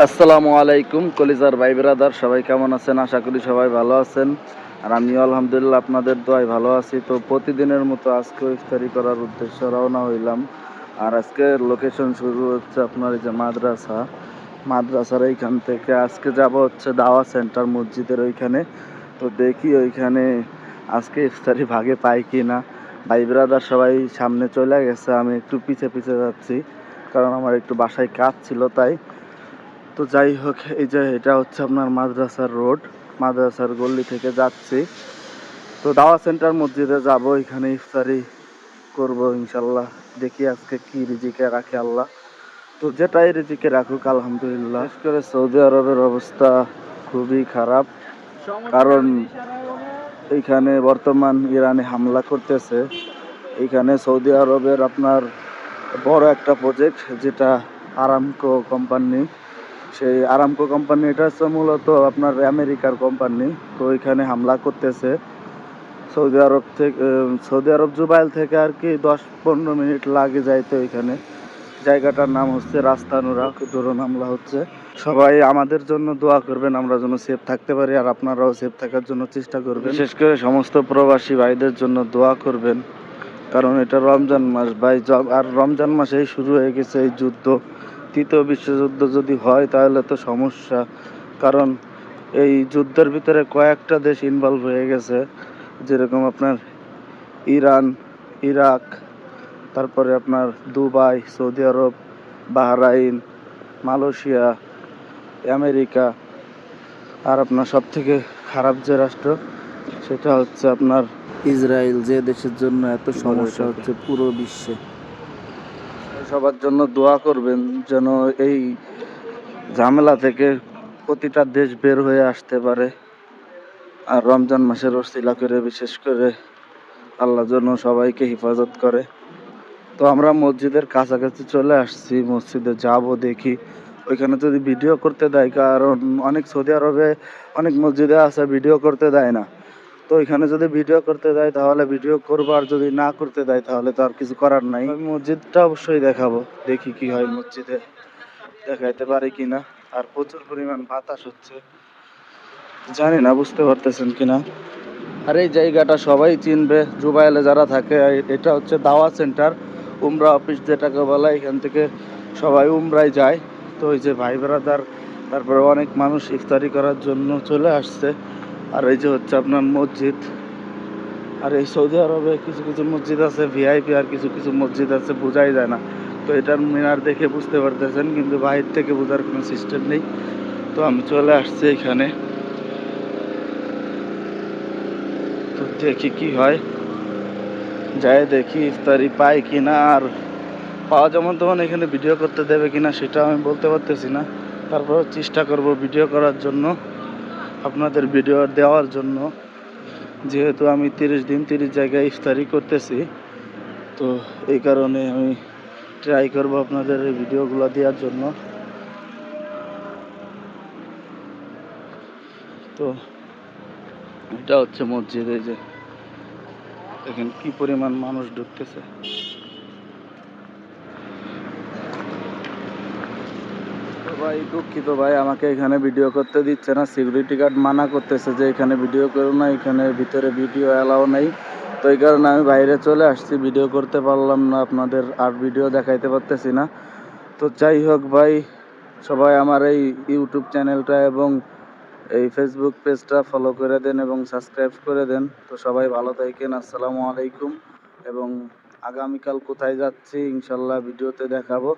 আসসালামু আলাইকুম কলিজার ভাই ব্রাদার, সবাই কেমন আছেন? আশা করি সবাই ভালো আছেন। আর আমিও আলহামদুলিল্লাহ আপনাদের দোয়ায় ভালো আছি। তো প্রতিদিনের মতো আজকেও ইফতারি করার উদ্দেশ্যে রওনা হইলাম। আর আজকে লোকেশন শুরু হচ্ছে আপনার এই যে মাদ্রাসার এইখান থেকে আজকে যাব হচ্ছে দাওয়া সেন্টার মসজিদের ওইখানে। তো দেখি ওইখানে আজকে ইফতারি ভাগে পাই কি না। ভাই ব্রাদার সবাই সামনে চলে গেছে, আমি একটু পিছে পিছে যাচ্ছি, কারণ আমার একটু বাসায় কাজ ছিল তাই। তো যাই হোক, এই যে এটা হচ্ছে আপনার মাদ্রাসার রোড, মাদ্রাসার গল্লি থেকে যাচ্ছি। তো দাওয়া সেন্টার মসজিদে যাব, এখানে ইফতারি করব ইনশাল্লাহ। দেখি আজকে কি রিজিকে রাখে আল্লাহ। তো যেটাই রিজিকে রাখুক আলহামদুলিল্লাহ। বিশেষ করে সৌদি আরবের অবস্থা খুবই খারাপ, কারণ এইখানে বর্তমান ইরানে হামলা করতেছে। এইখানে সৌদি আরবের আপনার বড় একটা প্রজেক্ট, যেটা আরামকো কোম্পানি। সেই আরামকো কোম্পানি এটা হচ্ছে মূলত আপনার আমেরিকার কোম্পানি। তো এখানে হামলা করতেছে সৌদি আরব থেকে। সৌদি আরব জুবাইল থেকে আর কি 10-15 মিনিট লাগে যাইতে ওইখানে। জায়গাটার নাম হচ্ছে রাস্তানুরা। ড্রোন হামলা হচ্ছে। সবাই আমাদের জন্য দোয়া করবেন, আমরা যেন সেফ থাকতে পারি, আর আপনারাও সেফ থাকার জন্য চেষ্টা করবেন। বিশেষ করে সমস্ত প্রবাসী ভাইদের জন্য দোয়া করবেন, কারণ এটা রমজান মাস ভাই। আর রমজান মাসেই শুরু হয়ে গেছে এই যুদ্ধ। তৃতীয় বিশ্বযুদ্ধ যদি হয় তাহলে তো সমস্যা, কারণ এই যুদ্ধের ভিতরে কয়েকটা দেশ ইনভলভ হয়ে গেছে, যেরকম আপনার ইরান, ইরাক, তারপরে আপনার দুবাই, সৌদি আরব, বাহরাইন, মালয়েশিয়া, আমেরিকা। আর আপনার সব থেকে খারাপ যে রাষ্ট্র সেটা হচ্ছে আপনার ইসরায়েল, যে দেশের জন্য এত সমস্যা হচ্ছে পুরো বিশ্বে। সবার জন্য দোয়া করবেন যেন এই ঝামেলা থেকে প্রতিটা দেশ বের হয়ে আসতে পারে। আর রমজান মাসের ওসিলা করে বিশেষ করে আল্লাহ যেন সবাইকে হেফাজত করে। তো আমরা মসজিদের কাছাকাছি চলে আসছি, মসজিদে যাব, দেখি ওইখানে যদি ভিডিও করতে দেয়, কারণ অনেক সৌদি আরবে অনেক মসজিদে আছে ভিডিও করতে দেয় না। তো এখানে যদি ভিডিও করতে দেয় তাহলে ভিডিও করবো, আর যদি না করতে দেয় তাহলে তো আর কিছু করার নাই। আমি মসজিদটা অবশ্যই দেখাবো, দেখি কি হয় মসজিদে দেখাইতে পারি কিনা। আর প্রচুর পরিমাণ বাতাস হচ্ছে, জানি না বুঝতে পারতেছেন কিনা। আর এই জায়গাটা সবাই চিনবে, জুবাইলে যারা থাকে। এটা হচ্ছে দাওয়া সেন্টার, উমরা অফিস যেটাকে বলা। এখান থেকে সবাই উমরায় যায়। তো ওই যে ভাই ব্রাদার, তারপরে অনেক মানুষ ইফতারি করার জন্য চলে আসছে। আর এই যে হচ্ছে আপনার মসজিদ। আর এই সৌদি আরবে কিছু কিছু মসজিদ আছে ভিআইপি, আর কিছু কিছু মসজিদ আছে বোঝাই যায় না। তো এটার মিনার দেখে বুঝতে পারতেছেন, কিন্তু বাইরে থেকে বোঝার কোনো সিস্টেম নেই। তো আমি চলে আসছি এখানে, তো দেখি কি হয়, যাই দেখি ইফতারি পাই কিনা। আর পাওয়া যেমন তখন এখানে ভিডিও করতে দেবে কিনা সেটা আমি বলতে পারতেছি না। তারপর চেষ্টা করব ভিডিও করার জন্য, আপনাদের ভিডিও দেওয়ার জন্য। যেহেতু আমি 30 দিন 30 জায়গায় ইফতারি করতেছি, তো এই কারণে আমি ট্রাই করব আপনাদের এই ভিডিওগুলো দেওয়ার জন্য। তো এটা হচ্ছে মসজিদ, এই যে দেখেন কি পরিমাণ মানুষ ঢুকতেছে। তো ভাই দুঃখিত ভাই, আমাকে এখানে ভিডিও করতে দিচ্ছে না। সিকিউরিটি গার্ড মানা করতেছে যে এখানে ভিডিও করো না, এখানে ভিতরে ভিডিও অ্যালাউ নেই। তো এই কারণে আমি বাইরে চলে আসছি, ভিডিও করতে পারলাম না আপনাদের, আর ভিডিও দেখাইতে পারতেছি না। তো যাই হোক ভাই, সবাই আমার এই ইউটিউব চ্যানেলটা এবং এই ফেসবুক পেজটা ফলো করে দেন এবং সাবস্ক্রাইব করে দেন। তো সবাই ভালো থাকেন, আসসালামু আলাইকুম। এবং আগামীকাল কোথায় যাচ্ছি ইনশাল্লাহ ভিডিওতে দেখাবো।